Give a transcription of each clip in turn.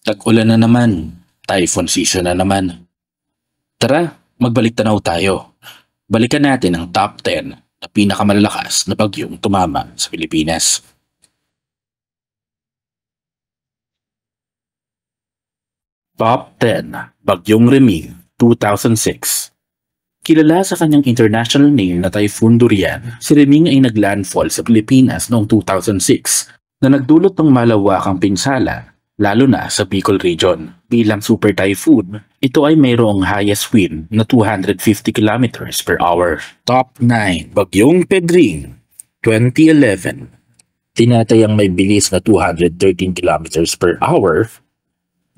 Tag-ulan na naman. Typhoon season na naman. Tara, magbalik tanaw tayo. Balikan natin ang top 10 na pinakamalalakas na bagyong tumama sa Pilipinas. Top 10, Bagyong Remi, 2006. Kilala sa kanyang international name na Typhoon Durian, si Reming ay naglandfall sa Pilipinas noong 2006 na nagdulot ng malawakang pinsala, lalo na sa Bicol Region. Bilang super typhoon, ito ay mayroong highest wind na 250 kilometers per hour. Top 9, Bagyong Pedring, 2011. Tinatayang may bilis na 213 kilometers per hour,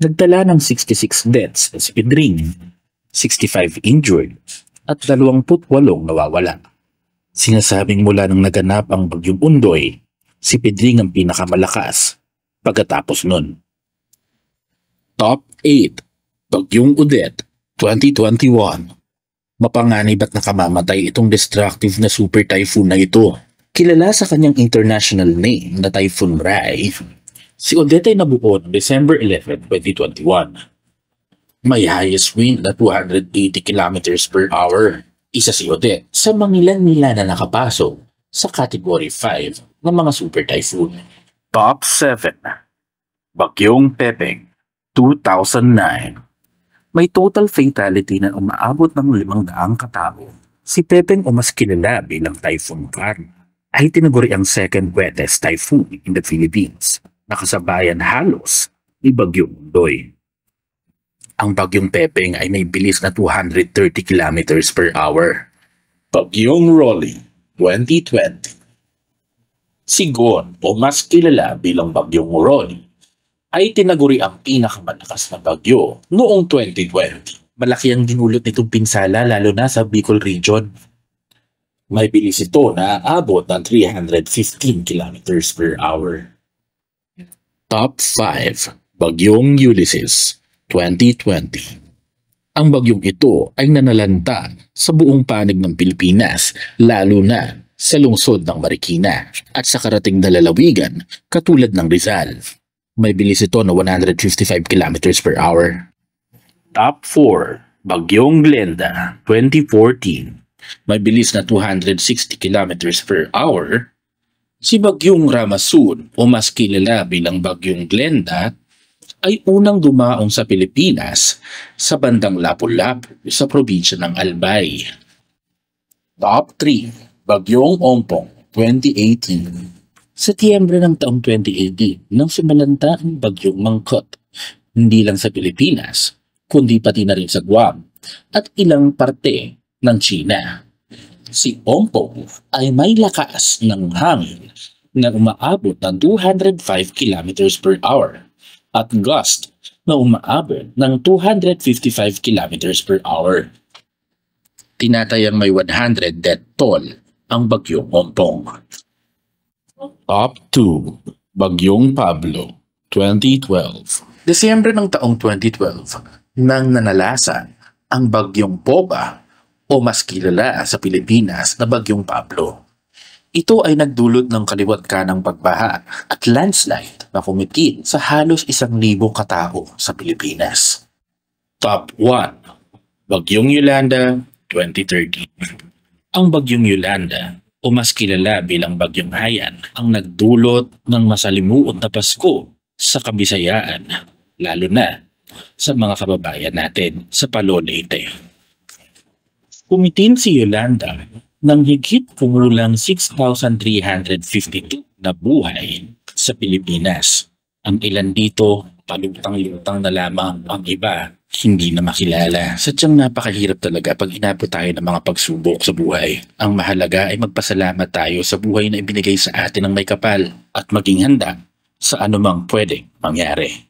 nagdala ng 66 deaths si Pedring, 65 injured, at 28 nawawala. Sinasabing mula nang naganap ang Bagyong Undoy, si Pedring ang pinakamalakas pagkatapos nun. Top 8, Bagyong Odette, 2021. Mapanganib at nakamamatay itong destructive na super typhoon na ito. Kilala sa kanyang international name na Typhoon Rai, si Odette ay nabuo noong December 11, 2021. May highest wind na 280 kilometers per hour. Isa si Odette sa mangilan-nila na nakapasok sa Category 5 ng mga super typhoon. Top 7, Bagyong Pepeng, 2009. May total fatality na umaabot ng 500 katao. Si Pepeng o mas kilala bilang Typhoon Karma ay tinaguri ang second wettest typhoon in the Philippines, nakasabayan halos ni Bagyong Undoy. Ang Bagyong Pepeng ay may bilis na 230 kilometers per hour. Bagyong Rolly, 2020. Si Gon o mas kilala bilang Bagyong Rolly ay tinaguri ang pinakamalakas na bagyo noong 2020. Malaki ang dinulot nitong pinsala lalo na sa Bicol Region. May bilis ito na aabot ng 315 kilometers per hour. Top 5, Bagyong Ulysses, 2020. Ang bagyong ito ay nanalanta sa buong panig ng Pilipinas, lalo na sa lungsod ng Marikina at sa karating na lalawigan katulad ng Rizal. May bilis ito na 155 kilometers per hour. Top 4, Bagyong Glenda, 2014. May bilis na 260 kilometers per hour. Si Bagyong Ramasun o mas kilala bilang Bagyong Glenda ay unang dumaong sa Pilipinas sa bandang Lapu-Lapu sa probinsya ng Albay. Top 3, Bagyong Ompong, 2018. Setyembre ng taong 2018 nang sumalanta ang Bagyong Mangkot, hindi lang sa Pilipinas, kundi pati na rin sa Guam at ilang parte ng China. Si Ompong ay may lakas ng hangin na umaabot ng 205 kilometers per hour at gust na umaabot ng 255 kilometers per hour. Tinatayang may 100 death toll ang Bagyong Ompong. Top 2, Bagyong Pablo, 2012. Desyembre ng taong 2012 nang nanalasan ang Bagyong Poba o mas kilala sa Pilipinas na Bagyong Pablo. Ito ay nagdulot ng kaliwat kanang pagbaha at landslide na kumitil sa halos 1,000 katao sa Pilipinas. Top 1, Bagyong Yolanda, 2013. Ang Bagyong Yolanda o mas kilala bilang Bagyong Haiyan ang nagdulot ng masalimuot na Pasko sa Kabisayaan, lalo na sa mga kababayan natin sa Palo Leyte. Kumitil si Yolanda ng higit kumulang 6,352 na buhay sa Pilipinas. Ang ilan dito, palutang-lutang na lamang, ang iba, hindi na makilala. Sadyang napakahirap talaga pag inabot tayo ng mga pagsubok sa buhay. Ang mahalaga ay magpasalamat tayo sa buhay na ibinigay sa atin ng may kapal at maging handa sa anumang pwedeng mangyari.